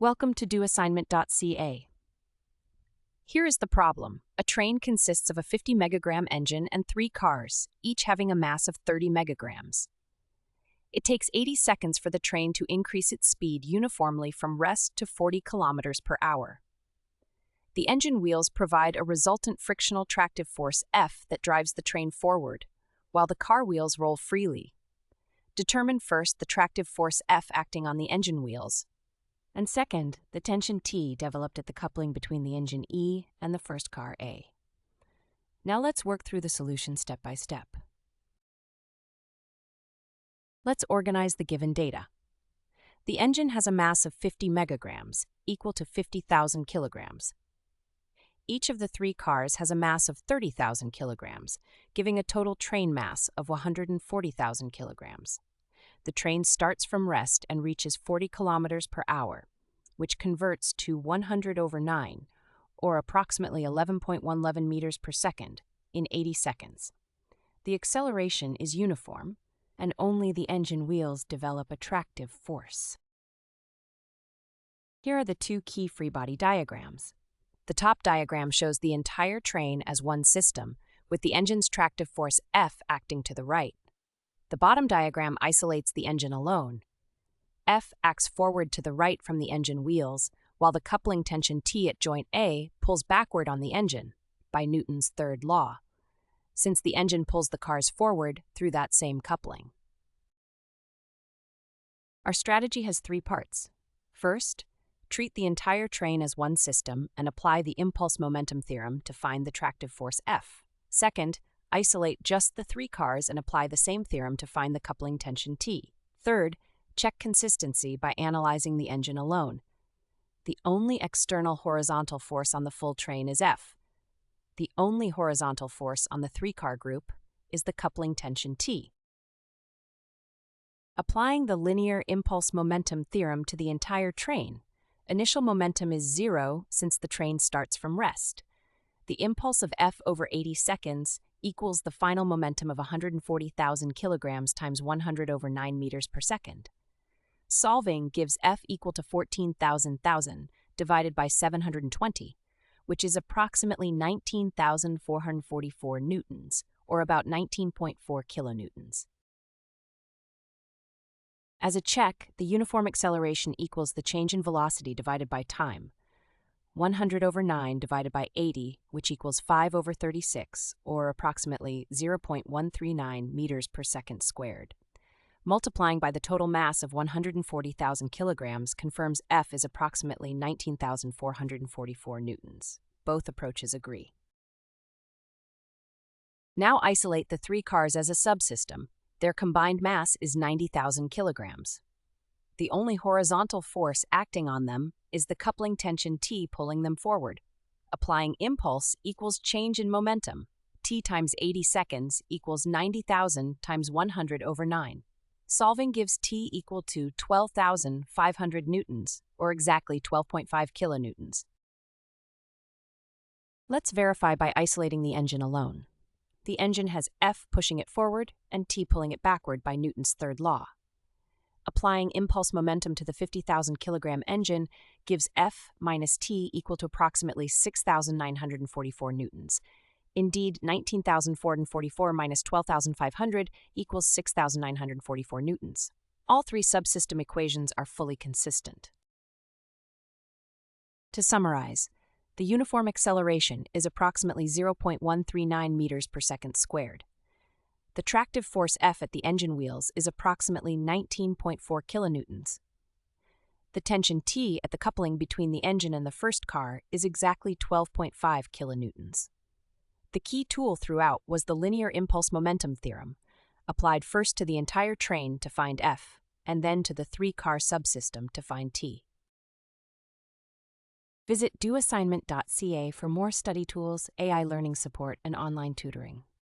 Welcome to doassignment-ca. Here is the problem. A train consists of a 50 megagram engine and 3 cars, each having a mass of 30 megagrams. It takes 80 seconds for the train to increase its speed uniformly from rest to 40 kilometers per hour. The engine wheels provide a resultant frictional tractive force F that drives the train forward, while the car wheels roll freely. Determine first the tractive force F acting on the engine wheels, and second, the tension T developed at the coupling between the engine E and the first car A. Now let's work through the solution step by step. Let's organize the given data. The engine has a mass of 50 megagrams, equal to 50,000 kilograms. Each of the 3 cars has a mass of 30,000 kilograms, giving a total train mass of 140,000 kilograms. The train starts from rest and reaches 40 kilometers per hour, which converts to 100/9, or approximately 11.11 meters per second, in 80 seconds. The acceleration is uniform, and only the engine wheels develop a tractive force. Here are the 2 key free body diagrams. The top diagram shows the entire train as one system, with the engine's tractive force F acting to the right. The bottom diagram isolates the engine alone. F acts forward to the right from the engine wheels, while the coupling tension T at joint A pulls backward on the engine, by Newton's third law, since the engine pulls the cars forward through that same coupling. Our strategy has 3 parts. First, treat the entire train as one system and apply the impulse momentum theorem to find the tractive force F. Second, isolate just the 3 cars and apply the same theorem to find the coupling tension T. Third, check consistency by analyzing the engine alone. The only external horizontal force on the full train is F. The only horizontal force on the 3-car group is the coupling tension T. Applying the linear impulse momentum theorem to the entire train, initial momentum is 0 since the train starts from rest. The impulse of F over 80 seconds equals the final momentum of 140,000 kilograms times 100/9 meters per second. Solving gives F equal to 14,000 divided by 720, which is approximately 19,444 newtons, or about 19.4 kilonewtons. As a check, the uniform acceleration equals the change in velocity divided by time. 100/9 divided by 80, which equals 5/36, or approximately 0.139 meters per second squared. Multiplying by the total mass of 140,000 kilograms confirms F is approximately 19,444 newtons. Both approaches agree. Now isolate the 3 cars as a subsystem. Their combined mass is 90,000 kilograms. The only horizontal force acting on them is the coupling tension T pulling them forward. Applying impulse equals change in momentum. T times 80 seconds equals 90,000 times 100/9. Solving gives T equal to 12,500 newtons, or exactly 12.5 kilonewtons. Let's verify by isolating the engine alone. The engine has F pushing it forward and T pulling it backward by Newton's third law. Applying impulse momentum to the 50,000 kilogram engine gives F minus T equal to approximately 6,944 newtons. Indeed, 19,444 minus 12,500 equals 6,944 newtons. All 3 subsystem equations are fully consistent. To summarize, the uniform acceleration is approximately 0.139 meters per second squared. The tractive force F at the engine wheels is approximately 19.4 kilonewtons. The tension T at the coupling between the engine and the first car is exactly 12.5 kilonewtons. The key tool throughout was the linear impulse momentum theorem, applied first to the entire train to find F, and then to the 3-car subsystem to find T. Visit doassignment.ca for more study tools, AI learning support, and online tutoring.